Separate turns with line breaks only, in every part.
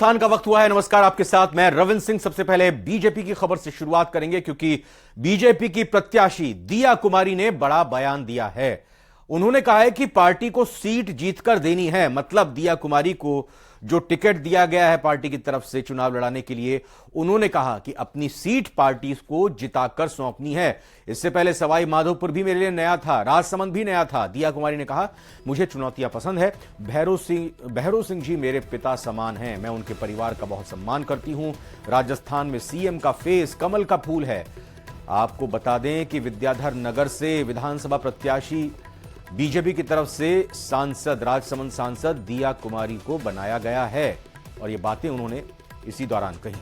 राजस्थान का वक्त हुआ है। नमस्कार, आपके साथ मैं रविंद्र सिंह। सबसे पहले बीजेपी की खबर से शुरुआत करेंगे क्योंकि बीजेपी की प्रत्याशी दिया कुमारी ने बड़ा बयान दिया है। उन्होंने कहा है कि पार्टी को सीट जीतकर देनी है। मतलब दिया कुमारी को जो टिकट दिया गया है पार्टी की तरफ से चुनाव लड़ाने के लिए, उन्होंने कहा कि अपनी सीट पार्टी को जिताकर सौंपनी है। इससे पहले सवाई माधोपुर भी मेरे लिए नया था, राजसमंद भी नया था। दिया कुमारी ने कहा, मुझे चुनौतियां पसंद है। भैरव सिंह जी मेरे पिता समान हैं, मैं उनके परिवार का बहुत सम्मान करती हूं। राजस्थान में सीएम का फेस कमल का फूल है। आपको बता दें कि विद्याधर नगर से विधानसभा प्रत्याशी बीजेपी की तरफ से सांसद, राजसमंद सांसद दिया कुमारी को बनाया गया है और ये बातें उन्होंने इसी दौरान कही।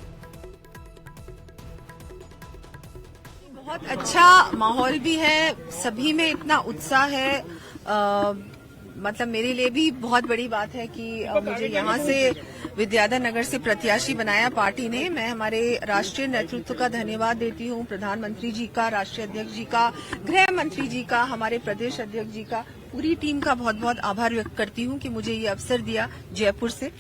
बहुत अच्छा माहौल भी है, सभी में इतना उत्साह है। मतलब मेरे लिए भी बहुत बड़ी बात है कि मुझे यहाँ से विद्याधर नगर से प्रत्याशी बनाया पार्टी ने। मैं हमारे राष्ट्रीय नेतृत्व का धन्यवाद देती हूँ, प्रधानमंत्री जी का, राष्ट्रीय अध्यक्ष जी का, गृह मंत्री जी का, हमारे प्रदेश अध्यक्ष जी का, पूरी टीम का बहुत बहुत आभार व्यक्त करती हूँ कि मुझे ये अवसर दिया जयपुर से।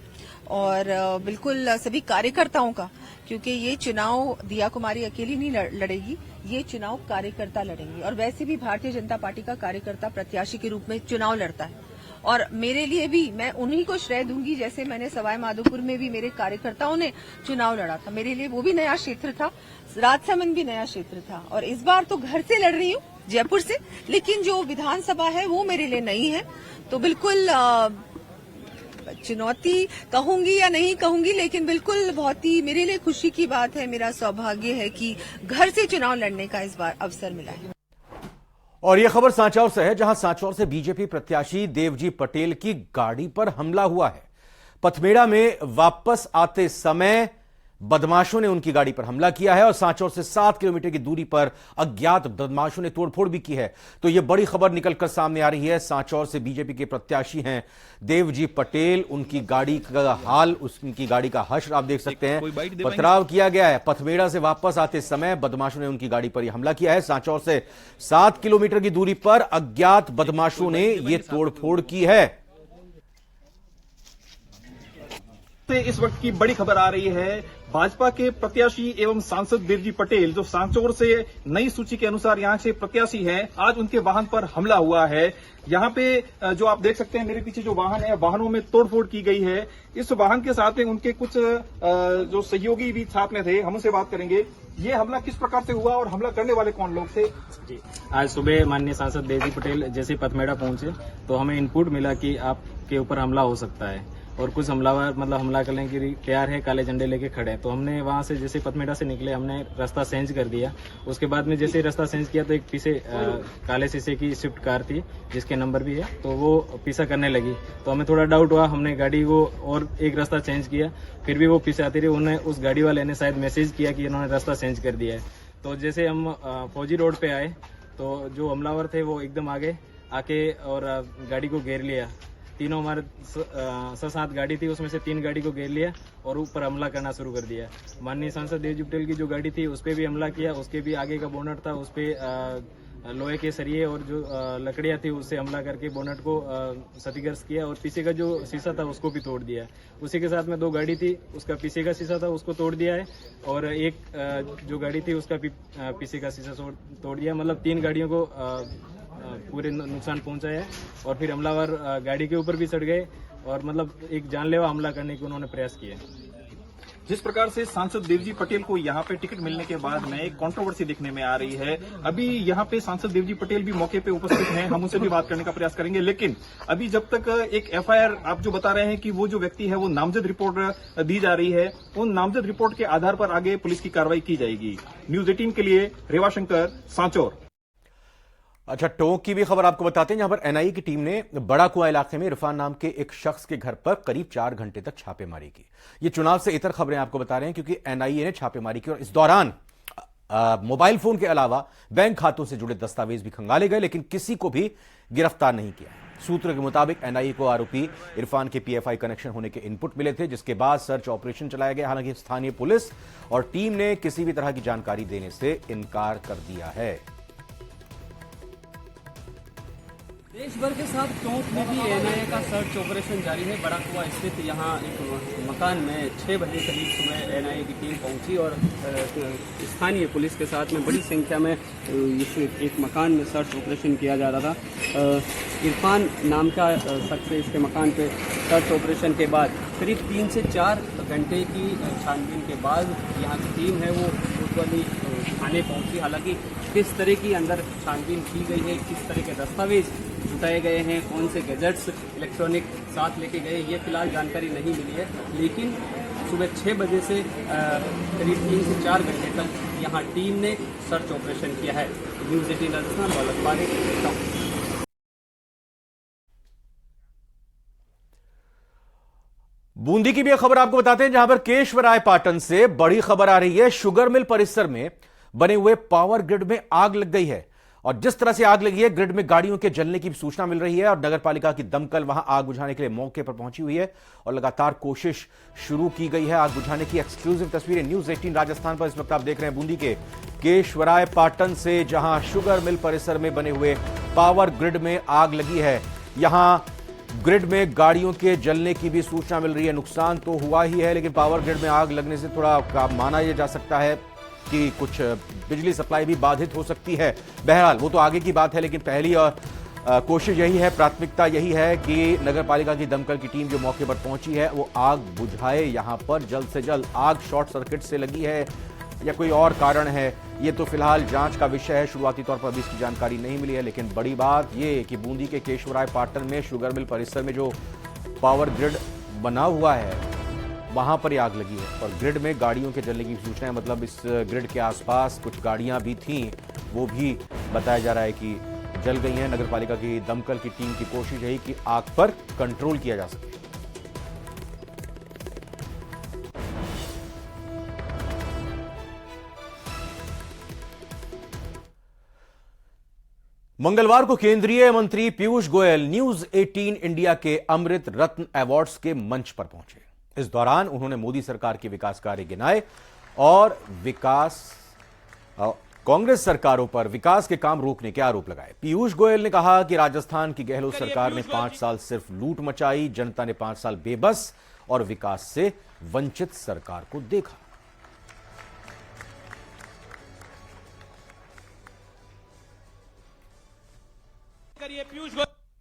और बिल्कुल सभी कार्यकर्ताओं का, क्योंकि ये चुनाव दिया कुमारी अकेली नहीं लड़ेगी, ये चुनाव कार्यकर्ता लड़ेंगे। और वैसे भी भारतीय जनता पार्टी का कार्यकर्ता प्रत्याशी के रूप में चुनाव लड़ता है और मेरे लिए भी मैं उन्हीं को श्रेय दूंगी, जैसे मैंने सवाई माधोपुर में भी मेरे कार्यकर्ताओं ने चुनाव लड़ा था। मेरे लिए वो भी नया क्षेत्र था, राजसमंद भी नया क्षेत्र था और इस बार तो घर से लड़ रही हूँ, जयपुर से। लेकिन जो विधानसभा है वो मेरे लिए नई है, तो बिल्कुल चुनौती कहूंगी या नहीं कहूंगी, लेकिन बिल्कुल बहुत ही मेरे लिए खुशी की बात है, मेरा सौभाग्य है कि घर से चुनाव लड़ने का इस बार अवसर मिला है।
और यह खबर सांचौर से है, जहां सांचौर से बीजेपी प्रत्याशी देवजी पटेल की गाड़ी पर हमला हुआ है। पथमेड़ा में वापस आते समय बदमाशों ने उनकी गाड़ी पर हमला किया है और सांचौर से 7 किलोमीटर की दूरी पर अज्ञात बदमाशों ने तोड़फोड़ भी की है। तो यह बड़ी खबर निकलकर सामने आ रही है। सांचौर से बीजेपी के प्रत्याशी हैं देवजी पटेल। उनकी गाड़ी का हाल, उनकी गाड़ी का हश्र आप देख सकते हैं। पथराव किया गया है। पथमेड़ा से वापस आते समय बदमाशों ने उनकी गाड़ी पर यह हमला किया है। सांचौर से 7 किलोमीटर की दूरी पर अज्ञात बदमाशों ने यह तोड़फोड़ की है।
इस वक्त की बड़ी खबर आ रही है, भाजपा के प्रत्याशी एवं सांसद देवजी पटेल जो सांचौर से नई सूची के अनुसार यहां से प्रत्याशी हैं, आज उनके वाहन पर हमला हुआ है। यहां पे जो आप देख सकते हैं मेरे पीछे जो वाहन है, वाहनों में तोड़फोड़ की गई है। इस वाहन के साथ में उनके कुछ जो सहयोगी भी साथ में थे, हम उनसे बात करेंगे। ये हमला किस प्रकार से हुआ और हमला करने वाले कौन लोग थे?
जी, आज सुबह माननीय सांसद देवजी पटेल जैसे पथमेड़ा पहुंचे तो हमें इनपुट मिला कि आपके ऊपर हमला हो सकता है और कुछ हमलावर हमला करने के लिए तैयार है, काले झंडे लेके खड़े हैं। तो हमने वहां से जैसे पथमेड़ा से निकले, हमने रास्ता चेंज कर दिया। उसके बाद में जैसे रास्ता चेंज किया तो एक पीछे काले शीशे की स्विफ्ट कार थी जिसके नंबर भी है, तो वो पीछा करने लगी। तो हमें थोड़ा डाउट हुआ, हमने गाड़ी को और एक रास्ता चेंज किया, फिर भी वो पीछे आती रही। उन्हें उस गाड़ी वाले ने शायद मैसेज किया कि इन्होंने रास्ता चेंज कर दिया है। तो जैसे हम फौजी रोड पे आए तो जो हमलावर थे वो एकदम आगे आके और गाड़ी को घेर लिया। तीनों हमारे 7 गाड़ी थी, उसमें से 3 गाड़ी को घेर लिया और ऊपर हमला करना शुरू कर दिया। माननीय सांसद देवजी पटेल की जो गाड़ी थी उस पर भी हमला किया, उसके भी आगे का बोनट था, उस पर लोहे के सरिये और जो लकड़ियां थी उससे हमला करके बोनट को क्षतिग्रस्त किया और पीछे का जो शीशा था उसको भी तोड़ दिया। उसी के साथ में 2 गाड़ी थी, उसका पीछे का शीशा था उसको तोड़ दिया है और एक जो गाड़ी थी उसका पीछे का शीशा तोड़ दिया। मतलब 3 गाड़ियों को पूरे नुकसान पहुंचाया है और फिर हमलावर गाड़ी के ऊपर भी चढ़ गए और एक जानलेवा हमला करने की उन्होंने प्रयास किया।
जिस प्रकार से सांसद देवजी पटेल को यहाँ पे टिकट मिलने के बाद में एक कंट्रोवर्सी देखने में आ रही है। अभी यहाँ पे सांसद देवजी पटेल भी मौके पे उपस्थित हैं, हम उनसे भी बात करने का प्रयास करेंगे। लेकिन अभी जब तक एक एफआईआर आप जो बता रहे हैं कि वो जो व्यक्ति है वो नामजद रिपोर्ट दी जा रही है, उन नामजद रिपोर्ट के आधार पर आगे पुलिस की कार्रवाई की जाएगी। न्यूज 18 के लिए रेवाशंकर, सांचौर।
अच्छा, टोंक की भी खबर आपको बताते हैं, जहां पर एनआईए की टीम ने बड़ा कुआं इलाके में इरफान नाम के एक शख्स के घर पर करीब 4 घंटे तक छापेमारी की। ये चुनाव से इतर खबरें आपको बता रहे हैं क्योंकि एनआईए ने छापेमारी की और इस दौरान मोबाइल फोन के अलावा बैंक खातों से जुड़े दस्तावेज भी खंगाले गए, लेकिन किसी को भी गिरफ्तार नहीं किया। सूत्र के मुताबिक एनआईए को आरोपी इरफान के पीएफआई कनेक्शन होने के इनपुट मिले थे, जिसके बाद सर्च ऑपरेशन चलाया गया। हालांकि स्थानीय पुलिस और टीम ने किसी भी तरह की जानकारी देने से इनकार कर दिया है।
देशभर के साथ टोंक में भी एनआईए का सर्च ऑपरेशन जारी है। बड़ा कुआ स्थित यहाँ एक मकान में 6 बजे करीब सुबह एनआईए की टीम पहुंची और स्थानीय पुलिस के साथ में बड़ी संख्या में इस एक मकान में सर्च ऑपरेशन किया जा रहा था। इरफान नाम का शख्स इसके मकान पे सर्च ऑपरेशन के बाद करीब 3 से 4 घंटे की छानबीन के बाद यहाँ की टीम है वो कोतवाली थाने पहुंची। हालांकि किस तरह की अंदर छानबीन की गई है, किस तरह के दस्तावेज जुटाए गए हैं, कौन से गैजेट्स इलेक्ट्रॉनिक साथ लेके गए, ये फिलहाल जानकारी नहीं मिली है। लेकिन सुबह 6 बजे से करीब 3 से 4 घंटे तक यहाँ टीम ने सर्च ऑपरेशन किया है। न्यूज़ 18 राजस्थान, दौलत पारेख।
बूंदी की भी एक खबर आपको बताते हैं, जहां पर केशवराय पाटन से बड़ी खबर आ रही है। शुगर मिल परिसर में बने हुए पावर ग्रिड में आग लग गई है और जिस तरह से आग लगी है, ग्रिड में गाड़ियों के जलने की सूचना मिल रही है और नगर पालिका की दमकल वहां आग बुझाने के लिए मौके पर पहुंची हुई है और लगातार कोशिश शुरू की गई है आग बुझाने की। एक्सक्लूसिव तस्वीरें न्यूज़ 18 राजस्थान पर इस वक्त आप देख रहे हैं बूंदी के केशवराय पाटन से, जहां शुगर मिल परिसर में बने हुए पावर ग्रिड में आग लगी है। यहां ग्रिड में गाड़ियों के जलने की भी सूचना मिल रही है। नुकसान तो हुआ ही है, लेकिन पावर ग्रिड में आग लगने से थोड़ा माना यह जा सकता है कि कुछ बिजली सप्लाई भी बाधित हो सकती है। बहरहाल वो तो आगे की बात है, लेकिन पहली और कोशिश यही है, प्राथमिकता यही है कि नगर पालिका की दमकल की टीम जो मौके पर पहुंची है वो आग बुझाए यहां पर जल्द से जल्द। आग शॉर्ट सर्किट से लगी है या कोई और कारण है, ये तो फिलहाल जांच का विषय है। शुरुआती तौर पर अभी इसकी जानकारी नहीं मिली है, लेकिन बड़ी बात ये कि बूंदी के केशवराय पाटन में शुगर मिल परिसर में जो पावर ग्रिड बना हुआ है वहां पर आग लगी है और ग्रिड में गाड़ियों के जलने की सूचना है। मतलब इस ग्रिड के आसपास कुछ गाड़ियां भी थीं, वो भी बताया जा रहा है कि जल गई हैं। नगर पालिका की दमकल की टीम की कोशिश है कि आग पर कंट्रोल किया जा सके। मंगलवार को केंद्रीय मंत्री पीयूष गोयल न्यूज़ 18 इंडिया के अमृत रत्न अवार्ड्स के मंच पर पहुंचे। इस दौरान उन्होंने मोदी सरकार के विकास कार्य गिनाए और कांग्रेस सरकारों पर विकास के काम रोकने के आरोप लगाए। पीयूष गोयल ने कहा कि राजस्थान की गहलोत सरकार ने 5 साल सिर्फ लूट मचाई, जनता ने 5 साल बेबस और विकास से वंचित सरकार को देखा।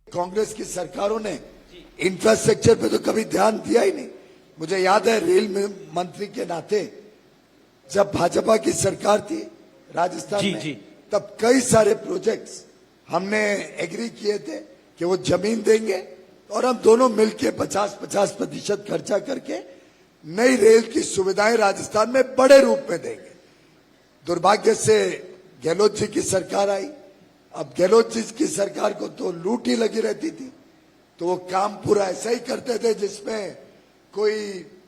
कांग्रेस की सरकारों ने इंफ्रास्ट्रक्चर पे तो कभी ध्यान दिया ही नहीं। मुझे याद है रेल में मंत्री के नाते जब भाजपा की सरकार थी राजस्थान में, तब कई सारे प्रोजेक्ट्स हमने एग्री किए थे कि वो जमीन देंगे और हम दोनों मिलके 50-50% खर्चा करके नई रेल की सुविधाएं राजस्थान में बड़े रूप में देंगे। दुर्भाग्य से गहलोत जी की सरकार आई। अब गहलोत जी की सरकार को तो लूट ही लगी रहती थी, तो वो काम पूरा ऐसा ही करते थे जिसमें कोई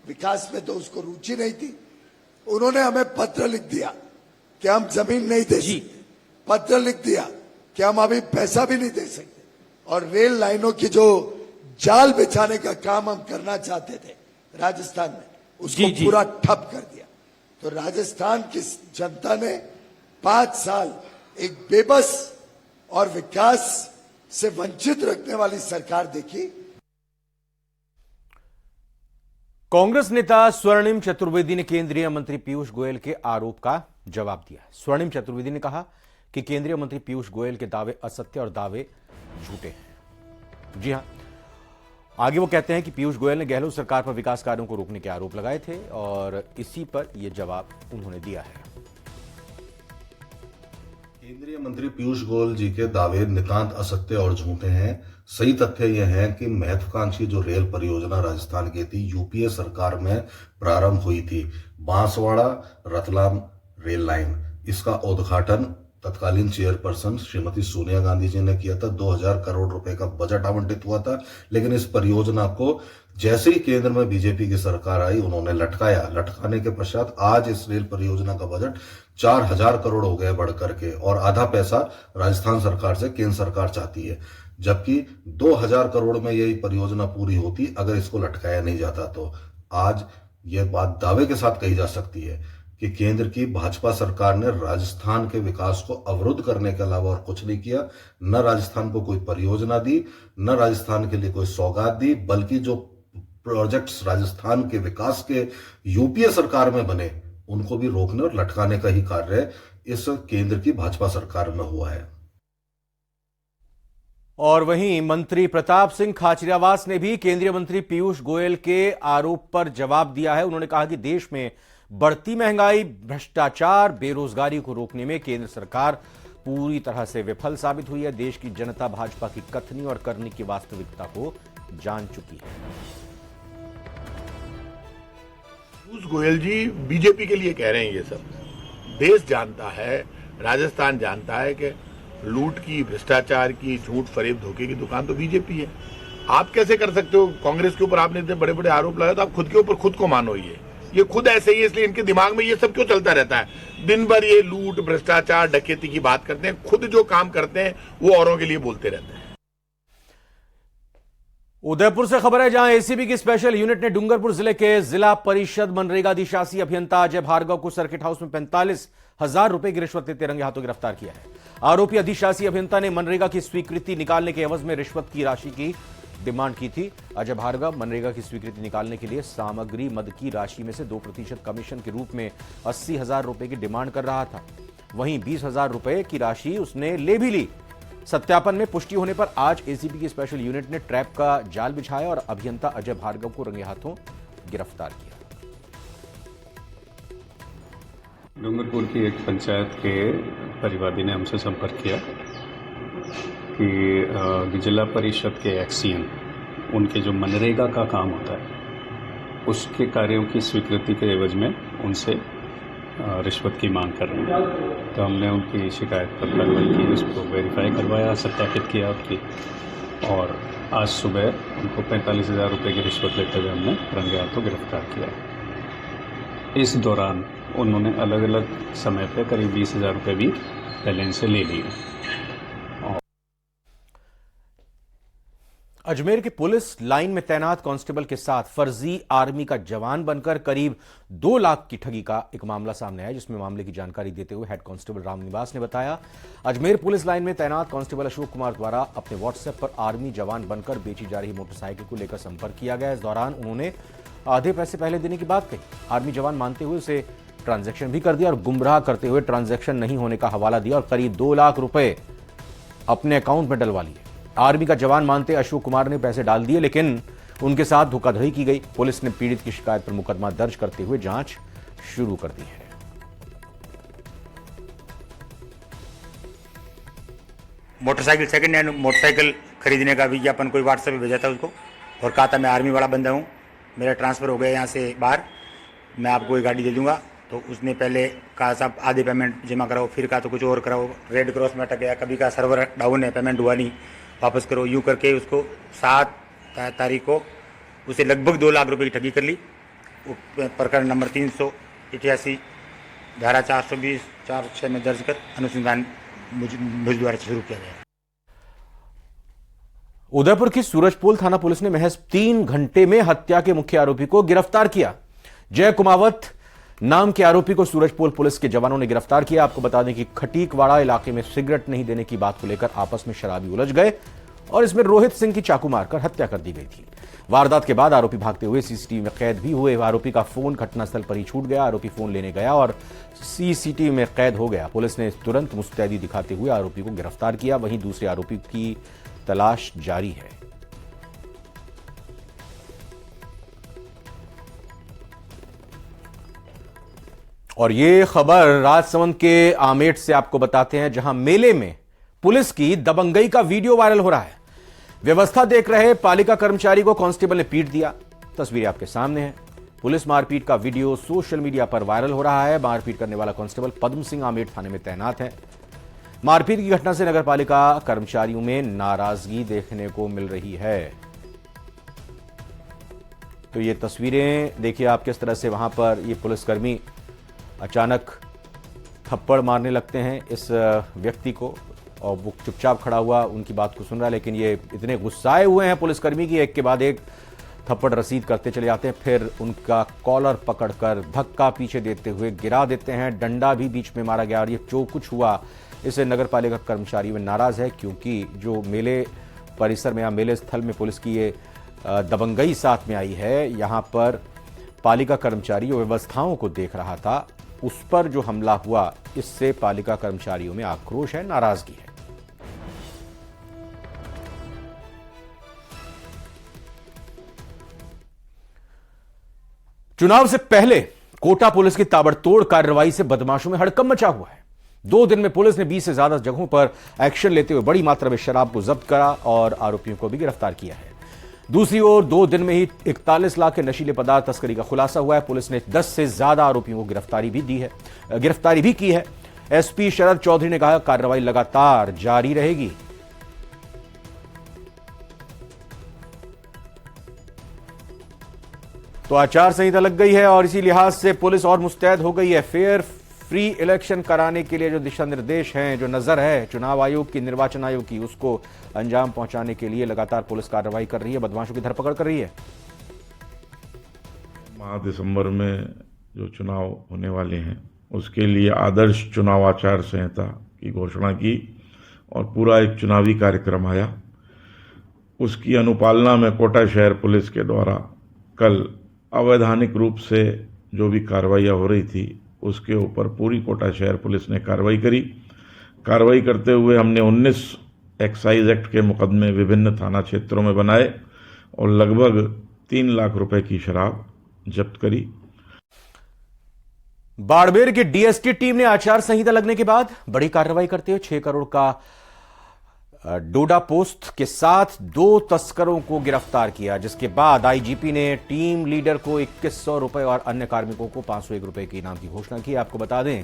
विकास में तो उसको रुचि नहीं थी। उन्होंने हमें पत्र लिख दिया कि हम जमीन नहीं दे सकते, पत्र लिख दिया कि हम अभी पैसा भी नहीं दे सकते, और रेल लाइनों की जो जाल बिछाने का काम हम करना चाहते थे राजस्थान में, उसको पूरा ठप कर दिया। तो राजस्थान की जनता ने 5 साल एक बेबस और विकास से वंचित रखने वाली सरकार देखी।
कांग्रेस नेता स्वर्णिम चतुर्वेदी ने केंद्रीय मंत्री पीयूष गोयल के आरोप का जवाब दिया। स्वर्णिम चतुर्वेदी ने कहा कि केंद्रीय मंत्री पीयूष गोयल के दावे असत्य और दावे झूठे हैं। जी हां, आगे वो कहते हैं कि पीयूष गोयल ने गहलोत सरकार पर विकास कार्यों को रोकने के आरोप लगाए थे और इसी पर यह जवाब उन्होंने दिया है।
केंद्रीय मंत्री पीयूष गोयल जी के दावे नितांत असत्य और झूठे हैं। सही तथ्य यह है कि महत्वाकांक्षी जो रेल परियोजना राजस्थान की थी, यूपीए सरकार में प्रारंभ हुई थी, बांसवाड़ा रतलाम रेल लाइन, इसका उद्घाटन तत्कालीन चेयरपर्सन श्रीमती सोनिया गांधी जी ने किया था। 2000 करोड़ रुपए का बजट आवंटित हुआ था, लेकिन इस परियोजना को जैसे ही केंद्र में बीजेपी की सरकार आई उन्होंने लटकाया। लटकाने के पश्चात आज इस रेल परियोजना का बजट 4000 करोड़ हो गया बढ़कर के, और आधा पैसा राजस्थान सरकार से केंद्र सरकार चाहती है, जबकि 2000 करोड़ में यही परियोजना पूरी होती अगर इसको लटकाया नहीं जाता। तो आज यह बात दावे के साथ कही जा सकती है कि केंद्र की भाजपा सरकार ने राजस्थान के विकास को अवरुद्ध करने के अलावा और कुछ नहीं किया। न राजस्थान को कोई परियोजना दी, न राजस्थान के लिए कोई सौगात दी, बल्कि जो प्रोजेक्ट्स राजस्थान के विकास के यूपीए सरकार में बने उनको भी रोकने और लटकाने का ही कार्य इस केंद्र की भाजपा सरकार में हुआ है।
और वहीं मंत्री प्रताप सिंह खाचरियावास ने भी केंद्रीय मंत्री पीयूष गोयल के आरोप पर जवाब दिया है। उन्होंने कहा कि देश में बढ़ती महंगाई, भ्रष्टाचार, बेरोजगारी को रोकने में केंद्र सरकार पूरी तरह से विफल साबित हुई है। देश की जनता भाजपा की कथनी और करनी की वास्तविकता को जान चुकी है।
पीयूष गोयल जी बीजेपी के लिए कह रहे हैं ये सब। देश जानता है, राजस्थान जानता है कि लूट की, भ्रष्टाचार की, झूठ फरेब धोखे की दुकान तो बीजेपी है। आप कैसे कर सकते हो? कांग्रेस के ऊपर आपने इतने बड़े बड़े आरोप लगाए तो आप खुद के ऊपर खुद को मानो। ये खुद ऐसे ही है, इसलिए इनके दिमाग में ये सब क्यों चलता रहता है? दिन भर ये लूट, भ्रष्टाचार, डकैती की बात करते हैं, खुद जो काम करते हैं वो औरों के लिए बोलते रहते हैं।
उदयपुर से खबर है, जहां एसीबी की स्पेशल यूनिट ने डूंगरपुर जिले के जिला परिषद मनरेगा अधिशासी अभियंता अजय भार्गव को सर्किट हाउस में 45,000 रुपए की रिश्वत लेते रंगे हाथों गिरफ्तार किया है। आरोपी अधिशासी अभियंता ने मनरेगा की स्वीकृति निकालने के एवज में रिश्वत की राशि की डिमांड की थी। अजय भार्गव मनरेगा की स्वीकृति निकालने के लिए सामग्री मद की राशि में से 2% कमीशन के रूप में 80,000 रुपए की डिमांड कर रहा था। वहीं 20,000 रुपए की राशि उसने ले भी ली। सत्यापन में पुष्टि होने पर आज एसीबी की स्पेशल यूनिट ने ट्रैप का जाल बिछाया और अभियंता अजय भार्गव को रंगे हाथों गिरफ्तार किया।
डूंगरपुर की एक पंचायत के परिवादी ने हमसे संपर्क किया कि जिला परिषद के एक्सीएन, उनके जो मनरेगा का काम होता है उसके कार्यों की स्वीकृति के एवज में उनसे रिश्वत की मांग कर रहे हैं। तो हमने उनकी शिकायत पर कार्रवाई की, उसको वेरीफाई करवाया, सत्यापित किया उसकी, और आज सुबह उनको 45,000 रुपये की रिश्वत लेते हुए हमने रंगे हाथों गिरफ्तार किया। इस दौरान उन्होंने अलग अलग समय पर करीब 20,000 रुपये भी पहले इनसे ले लिए।
अजमेर की पुलिस लाइन में तैनात कांस्टेबल के साथ फर्जी आर्मी का जवान बनकर करीब 2 लाख की ठगी का एक मामला सामने आया, जिसमें मामले की जानकारी देते हुए हेड कांस्टेबल रामनिवास ने बताया, अजमेर पुलिस लाइन में तैनात कांस्टेबल अशोक कुमार द्वारा अपने व्हाट्सएप पर आर्मी जवान बनकर बेची जा रही मोटरसाइकिल को लेकर संपर्क किया गया। इस दौरान उन्होंने आधे पैसे पहले देने की बात कही। आर्मी जवान मानते हुए उसे ट्रांजैक्शन भी कर दिया और गुमराह करते हुए ट्रांजैक्शन नहीं होने का हवाला दिया और करीब 2 लाख रुपए अपने अकाउंट में डलवा लिए। आर्मी का जवान मानते अशोक कुमार ने पैसे डाल दिए, लेकिन उनके साथ धोखाधड़ी की गई। पुलिस ने पीड़ित की शिकायत पर मुकदमा दर्ज करते हुए जांच शुरू कर दी है।
मोटरसाइकिल, सेकंड हैंड मोटरसाइकिल खरीदने का विज्ञापन कोई व्हाट्सएप पे भेजा था उसको और कहा था मैं आर्मी वाला बंदा हूँ, मेरा ट्रांसफर हो गया यहाँ से बाहर, मैं आपको ये गाड़ी दे दूंगा। तो उसने पहले कहा साहब आधे पेमेंट जमा कराओ, फिर कहा तो कुछ और कराओ, रेड क्रॉस में अटक गया, कभी कहा सर्वर डाउन है, पेमेंट हुआ नहीं, वापस करो, यूँ करके उसको 7 तारीख को उसे लगभग 2 लाख रुपए की ठगी कर ली। प्रकरण नंबर 388 धारा 420(4)(6) में दर्ज कर अनुसंधान मुझ द्वारा शुरू किया गया।
उदयपुर की सूरजपोल थाना पुलिस ने महज 3 घंटे में हत्या के मुख्य आरोपी को गिरफ्तार किया। जय कुमावत नाम के आरोपी को सूरजपोल पुलिस के जवानों ने गिरफ्तार किया। आपको बता दें कि खटीकवाड़ा इलाके में सिगरेट नहीं देने की बात को लेकर आपस में शराबी उलझ गए और इसमें रोहित सिंह की चाकू मारकर हत्या कर दी गई थी। वारदात के बाद आरोपी भागते हुए सीसीटीवी में कैद भी हुए। आरोपी का फोन घटनास्थल पर ही छूट गया। आरोपी फोन लेने गया और सीसीटीवी में कैद हो गया। पुलिस ने तुरंत मुस्तैदी दिखाते हुए आरोपी को गिरफ्तार किया। वहीं दूसरे आरोपी की तलाश जारी है। और ये खबर राजसमंद के आमेट से आपको बताते हैं, जहां मेले में पुलिस की दबंगई का वीडियो वायरल हो रहा है। व्यवस्था देख रहे पालिका कर्मचारी को कांस्टेबल ने पीट दिया। तस्वीरें आपके सामने हैं। पुलिस मारपीट का वीडियो सोशल मीडिया पर वायरल हो रहा है। मारपीट करने वाला कांस्टेबल पद्म सिंह आमेट थाने में तैनात है। मारपीट की घटना से नगर पालिका कर्मचारियों में नाराजगी देखने को मिल रही है। तो ये तस्वीरें देखिए आप, किस तरह से वहां पर ये पुलिसकर्मी अचानक थप्पड़ मारने लगते हैं इस व्यक्ति को और वो चुपचाप खड़ा हुआ उनकी बात को सुन रहा है, लेकिन ये इतने गुस्साए हुए हैं पुलिसकर्मी की एक के बाद एक थप्पड़ रसीद करते चले जाते हैं, फिर उनका कॉलर पकड़कर धक्का पीछे देते हुए गिरा देते हैं। डंडा भी बीच में मारा गया और ये जो कुछ हुआ इससे नगर पालिका कर्मचारी में नाराज है, क्योंकि जो मेले परिसर में या मेले स्थल में पुलिस की ये दबंगई साथ में आई है, यहाँ पर पालिका कर्मचारी जो व्यवस्थाओं को देख रहा था उस पर जो हमला हुआ, इससे पालिका कर्मचारियों में आक्रोश है, नाराजगी है। चुनाव से पहले कोटा पुलिस की ताबड़तोड़ कार्रवाई से बदमाशों में हड़कंप मचा हुआ है। 2 दिन में पुलिस ने 20 से ज्यादा जगहों पर एक्शन लेते हुए बड़ी मात्रा में शराब को जब्त करा और आरोपियों को भी गिरफ्तार किया है। दूसरी ओर 2 दिन में ही 41 लाख के नशीले पदार्थ तस्करी का खुलासा हुआ है। पुलिस ने 10 से ज्यादा आरोपियों को गिरफ्तारी भी की है। एसपी शरद चौधरी ने कहा, कार्रवाई लगातार जारी रहेगी। तो आचार संहिता लग गई है और इसी लिहाज से पुलिस और मुस्तैद हो गई है। फेयर फ्री इलेक्शन कराने के लिए जो दिशा निर्देश हैं, जो नजर है चुनाव आयोग की, निर्वाचन आयोग की, उसको अंजाम पहुंचाने के लिए लगातार पुलिस कार्रवाई कर रही है, बदमाशों की धरपकड़ कर रही है।
माह दिसंबर में जो चुनाव होने वाले हैं उसके लिए आदर्श चुनाव आचार संहिता की घोषणा की और पूरा एक चुनावी कार्यक्रम आया। उसकी अनुपालना में कोटा शहर पुलिस के द्वारा कल अवैधानिक रूप से जो भी कार्रवाइयाँ हो रही थी उसके ऊपर पूरी कोटा शहर पुलिस ने कार्रवाई करी। कार्रवाई करते हुए हमने 19 एक्साइज एक्ट के मुकदमे विभिन्न थाना क्षेत्रों में बनाए और लगभग 3 लाख रुपए की शराब जब्त करी।
बाड़मेर की डीएसटी टीम ने आचार संहिता लगने के बाद बड़ी कार्रवाई करते हुए 6 करोड़ का डोडा पोस्ट के साथ 2 तस्करों को गिरफ्तार किया, जिसके बाद आईजीपी ने टीम लीडर को 2100 रुपए और अन्य कार्मिकों को 501 रुपए के इनाम की घोषणा की। आपको बता दें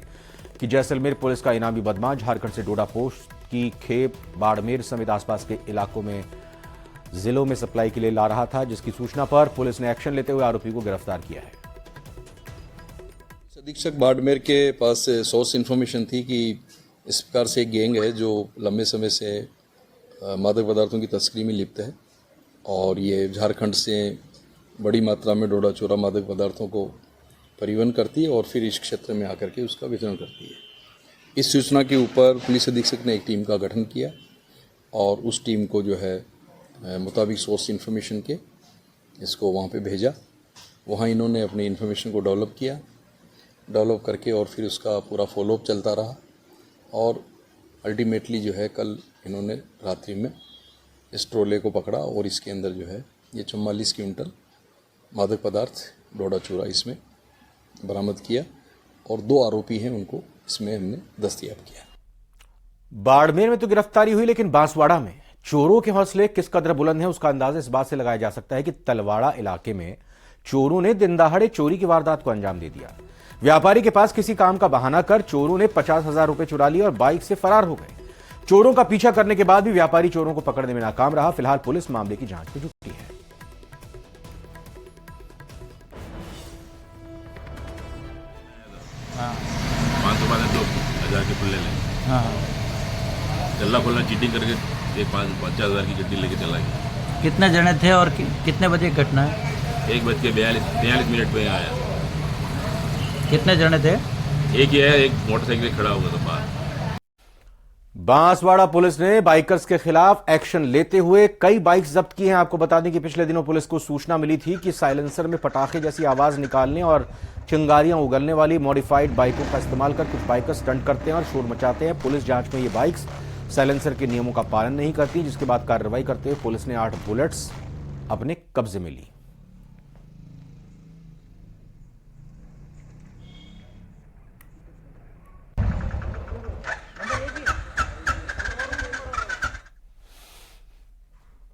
कि जैसलमेर पुलिस का इनामी बदमाश झारखंड से डोडा पोस्ट की खेप बाड़मेर समेत आसपास के इलाकों में जिलों में सप्लाई के लिए ला रहा था, जिसकी सूचना पर पुलिस ने एक्शन लेते हुए आरोपी को गिरफ्तार किया है।
अधीक्षक बाड़मेर के पास सोर्स इन्फॉर्मेशन थी कि इस प्रकार से एक गैंग है जो लंबे समय से मादक पदार्थों की तस्करी में लिप्त है और ये झारखंड से बड़ी मात्रा में डोडा चूरा मादक पदार्थों को परिवहन करती है और फिर इस क्षेत्र में आकर के उसका वितरण करती है। इस सूचना के ऊपर पुलिस अधीक्षक ने एक टीम का गठन किया और उस टीम को जो है मुताबिक सोर्स इन्फॉर्मेशन के इसको वहाँ पे भेजा। वहाँ इन्होंने अपनी इन्फॉर्मेशन को डेवलप करके और फिर उसका पूरा फॉलोअप चलता रहा और अल्टीमेटली जो है कल इन्होंने रात्रि में इस ट्रोले को पकड़ा और इसके अंदर जो है ये 44 क्विंटल मादक पदार्थ डोडा चूरा इसमें बरामद किया और 2 आरोपी हैं, उनको इसमें हमने दस्तयाब किया।
बाड़मेर में तो गिरफ्तारी हुई, लेकिन बांसवाड़ा में चोरों के हौसले किस कदर बुलंद है उसका अंदाजा इस बात से लगाया जा सकता है कि तलवाड़ा इलाके में चोरों ने दिन दहाड़े चोरी की वारदात को अंजाम दे दिया। व्यापारी के पास किसी काम का बहाना कर चोरों ने 50,000 रुपए चुरा लिए और बाइक से फरार हो गए। चोरों का पीछा करने के बाद भी व्यापारी चोरों को पकड़ने में नाकाम रहा। फिलहाल पुलिस मामले की जांच में जुटी है।
हाँ। 5,000 के खुले ले। हाँ। चल्ला खुल्ला चीटिंग करके 50,000 की गड्डी लेके चला गया।
कितने जने थे और कितने बजे घटना है?
1:42 पे आया।
कितने जने थे?
एक ही है, एक मोटरसाइकिल खड़ा हुआ था बाहर।
बांसवाड़ा पुलिस ने बाइकर्स के खिलाफ एक्शन लेते हुए कई बाइक्स जब्त की हैं। आपको बता दें कि पिछले दिनों पुलिस को सूचना मिली थी कि साइलेंसर में पटाखे जैसी आवाज निकालने और चिंगारियां उगलने वाली मॉडिफाइड बाइकों का इस्तेमाल कर कुछ बाइकर्स स्टंट करते हैं और शोर मचाते हैं। पुलिस जांच में ये बाइक्स साइलेंसर के नियमों का पालन नहीं करती, जिसके बाद कार्रवाई करते हुए पुलिस ने 8 बुलेट्स अपने कब्जे में ली।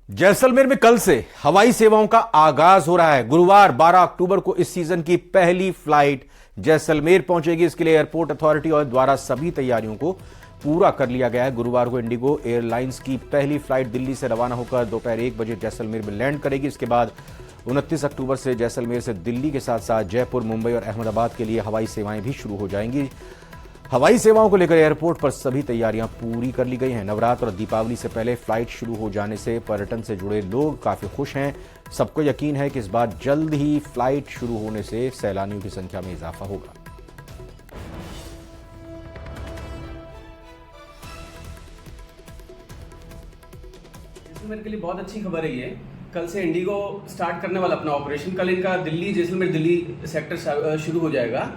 जैसलमेर में कल से हवाई सेवाओं का आगाज हो रहा है। गुरुवार 12 अक्टूबर को इस सीजन की पहली फ्लाइट जैसलमेर पहुंचेगी। इसके लिए एयरपोर्ट अथॉरिटी और द्वारा सभी तैयारियों को पूरा कर लिया गया है। गुरुवार को इंडिगो एयरलाइंस की पहली फ्लाइट दिल्ली से रवाना होकर दोपहर 1 बजे जैसलमेर में लैंड करेगी। इसके बाद 29 अक्टूबर से जैसलमेर से दिल्ली के साथ साथ जयपुर, मुंबई और अहमदाबाद के लिए हवाई सेवाएं भी शुरू हो जाएंगी। हवाई सेवाओं को लेकर एयरपोर्ट पर सभी तैयारियां पूरी कर ली गई हैं। नवरात्र और दीपावली से पहले फ्लाइट शुरू हो जाने से पर्यटन से जुड़े लोग काफी खुश हैं। सबको यकीन है कि इस बार जल्द ही फ्लाइट शुरू होने से सैलानियों की संख्या में इजाफा होगा।
जैसलमेर के लिए बहुत अच्छी खबर है ये। कल से इंडिगो स्टार्ट करने वाला अपना ऑपरेशन। कल इनका दिल्ली जैसलमेर दिल्ली सेक्टर शुरू हो जाएगा।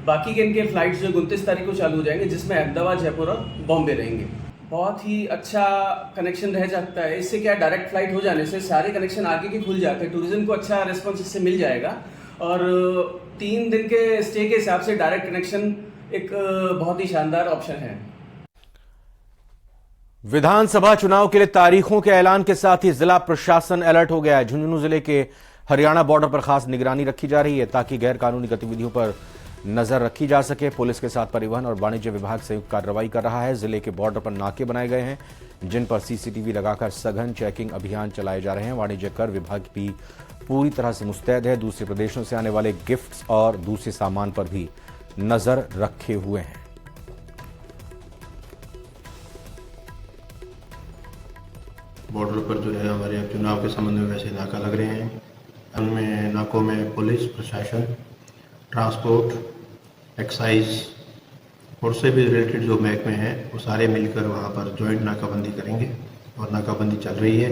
बाकी के इनके फ्लाइट्स जो 29 तारीख को चालू हो जाएंगे, जिसमें अहमदाबाद, जयपुर और बॉम्बे रहेंगे। बहुत ही अच्छा कनेक्शन रह जाता है। इससे क्या डायरेक्ट फ्लाइट हो जाने से सारे कनेक्शन आगे के खुल जाते हैं। टूरिज्म को अच्छा रिस्पॉन्स इससे मिल जाएगा और 3 दिन के स्टे के हिसाब से डायरेक्ट कनेक्शन एक बहुत ही शानदार ऑप्शन है।
विधानसभा चुनाव के लिए तारीखों के ऐलान के साथ ही जिला प्रशासन अलर्ट हो गया है। झुंझुनू जिले के हरियाणा बॉर्डर पर खास निगरानी रखी जा रही है ताकि गैर कानूनी गतिविधियों पर नजर रखी जा सके। पुलिस के साथ परिवहन और वाणिज्य विभाग संयुक्त कार्रवाई कर रहा है। जिले के बॉर्डर पर नाके बनाए गए हैं जिन पर सीसीटीवी लगाकर सघन चेकिंग अभियान चलाए जा रहे हैं। वाणिज्य कर विभाग भी पूरी तरह से मुस्तैद है। दूसरे प्रदेशों से आने वाले गिफ्ट्स और दूसरे सामान पर भी नजर रखे हुए हैं।
बॉर्डर पर जो है हमारे चुनाव के संबंध में वैसे नाका लग रहे हैं। उनमें नाकों में पुलिस प्रशासन, ट्रांसपोर्ट, एक्साइज और से भी रिलेटेड जो महकमे हैं वो सारे मिलकर वहाँ पर जॉइंट नाकाबंदी करेंगे और नाकाबंदी चल रही है।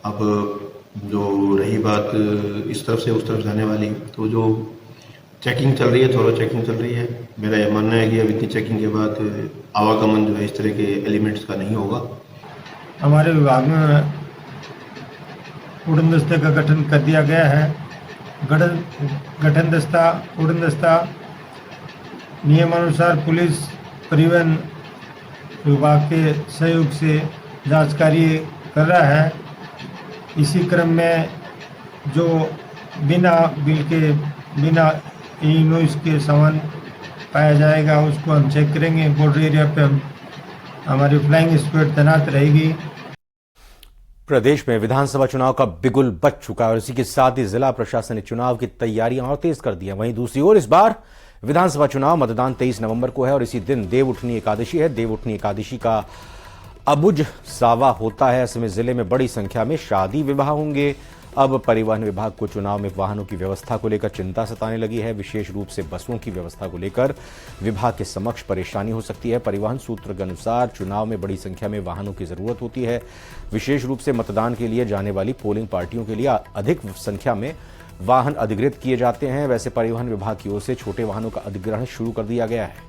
अब जो रही बात इस तरफ से उस तरफ जाने वाली, तो जो चेकिंग चल रही है, थोड़ा चेकिंग चल रही है। मेरा यह मानना है कि अब इतनी चेकिंग के बाद आवागमन जो है इस तरह के एलिमेंट्स का नहीं होगा।
हमारे विभाग में उड़न दस्ते का गठन कर दिया गया है। गठन दस्ता, उड़न दस्ता नियमानुसार पुलिस परिवहन विभाग के सहयोग से जांच कार्य कर रहा है। इसी क्रम में जो बिना बिल के, बिना इनवॉइस के सामान पाया जाएगा उसको हम चेक करेंगे। बॉर्डर एरिया पे हमारी फ्लाइंग स्क्वाड तैनात रहेगी।
प्रदेश में विधानसभा चुनाव का बिगुल बज चुका है और इसी के साथ ही जिला प्रशासन ने चुनाव की तैयारियां और तेज कर दी हैं। वहीं दूसरी ओर इस बार विधानसभा चुनाव मतदान 23 नवंबर को है और इसी दिन देवउठनी एकादशी है। देवउठनी एकादशी का अबुझ सावा होता है। ऐसे में जिले में बड़ी संख्या में शादी विवाह होंगे। अब परिवहन विभाग को चुनाव में वाहनों की व्यवस्था को लेकर चिंता सताने लगी है। विशेष रूप से बसों की व्यवस्था को लेकर विभाग के समक्ष परेशानी हो सकती है। परिवहन सूत्र के अनुसार चुनाव में बड़ी संख्या में वाहनों की जरूरत होती है। विशेष रूप से मतदान के लिए जाने वाली पोलिंग पार्टियों के लिए अधिक संख्या में वाहन अधिग्रहित किए जाते हैं। वैसे परिवहन विभाग की ओर से छोटे वाहनों का अधिग्रहण शुरू कर दिया गया है।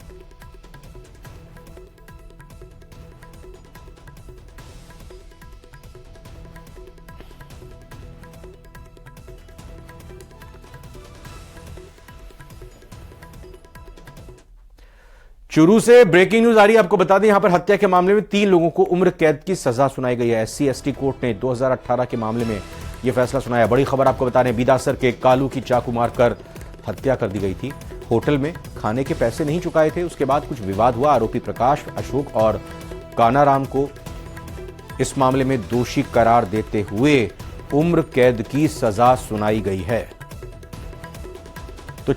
चुरू से ब्रेकिंग न्यूज आ रही है। आपको बता दें यहां पर हत्या के मामले में 3 लोगों को उम्र कैद की सजा सुनाई गई है। SC/ST कोर्ट ने 2018 के मामले में यह फैसला सुनाया। बड़ी खबर आपको बता रहे, बीदासर के कालू की चाकू मारकर हत्या कर दी गई थी। होटल में खाने के पैसे नहीं चुकाए थे। उसके बाद कुछ विवाद हुआ। आरोपी प्रकाश, अशोक और कानाराम को इस मामले में दोषी करार देते हुए उम्र कैद की सजा सुनाई गई है। तो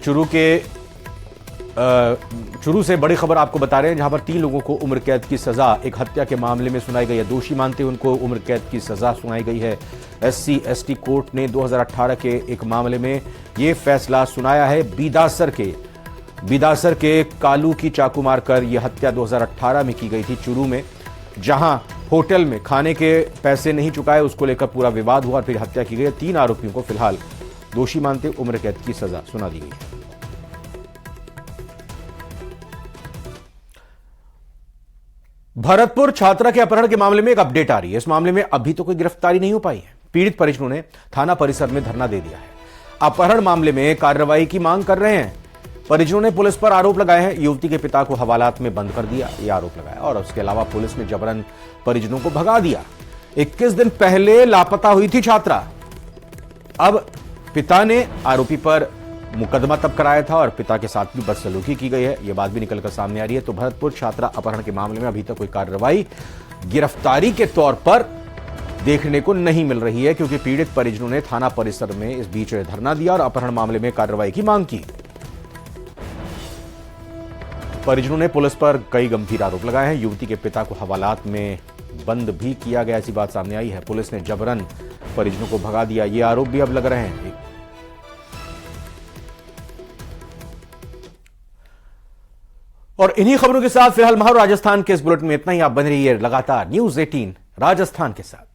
चुरू से बड़ी खबर आपको बता रहे हैं जहां पर 3 लोगों को उम्र कैद की सजा एक हत्या के मामले में सुनाई गई है। दोषी मानते हुए उनको उम्र कैद की सजा सुनाई गई है। SC/ST कोर्ट ने 2018 के एक मामले में यह फैसला सुनाया है। बीदासर के कालू की चाकू मारकर यह हत्या 2018 में की गई थी चुरू में, जहां होटल में खाने के पैसे नहीं चुकाए उसको लेकर पूरा विवाद हुआ और फिर हत्या की गई। 3 आरोपियों को फिलहाल दोषी मानते उम्र कैद की सजा सुना दी गई है। भरतपुर छात्रा के अपहरण के मामले में एक अपडेट आ रही है। इस मामले में अभी तो कोई गिरफ्तारी नहीं हो पाई है। पीड़ित परिजनों ने थाना परिसर में धरना दे दिया है। अपहरण मामले में कार्रवाई की मांग कर रहे हैं। परिजनों ने पुलिस पर आरोप लगाए हैं। युवती के पिता को हवालात में बंद कर दिया, यह आरोप लगाया और उसके अलावा पुलिस ने जबरन परिजनों को भगा दिया। 21 दिन पहले लापता हुई थी छात्रा। अब पिता ने आरोपी पर मुकदमा तब कराया था और पिता के साथ भी बदसलूकी की गई है। यह बात भी निकलकर सामने आ रही है। तो भरतपुर छात्रा अपहरण के मामले में अभी तक कोई कार्रवाई गिरफ्तारी के तौर पर देखने को नहीं मिल रही है, क्योंकि पीड़ित परिजनों ने थाना परिसर में इस बीच धरना दिया और अपहरण मामले में कार्रवाई की मांग की। परिजनों ने पुलिस पर कई गंभीर आरोप लगाए हैं। युवती के पिता को हवालात में बंद भी किया गया, ऐसी बात सामने आई है। पुलिस ने जबरन परिजनों को भगा दिया, ये आरोप भी अब लग रहे हैं। और इन्हीं खबरों के साथ फिलहाल महाराष्ट्र राजस्थान के इस बुलेटिन में इतना ही। आप बने रहिए लगातार न्यूज़ 18 राजस्थान के साथ।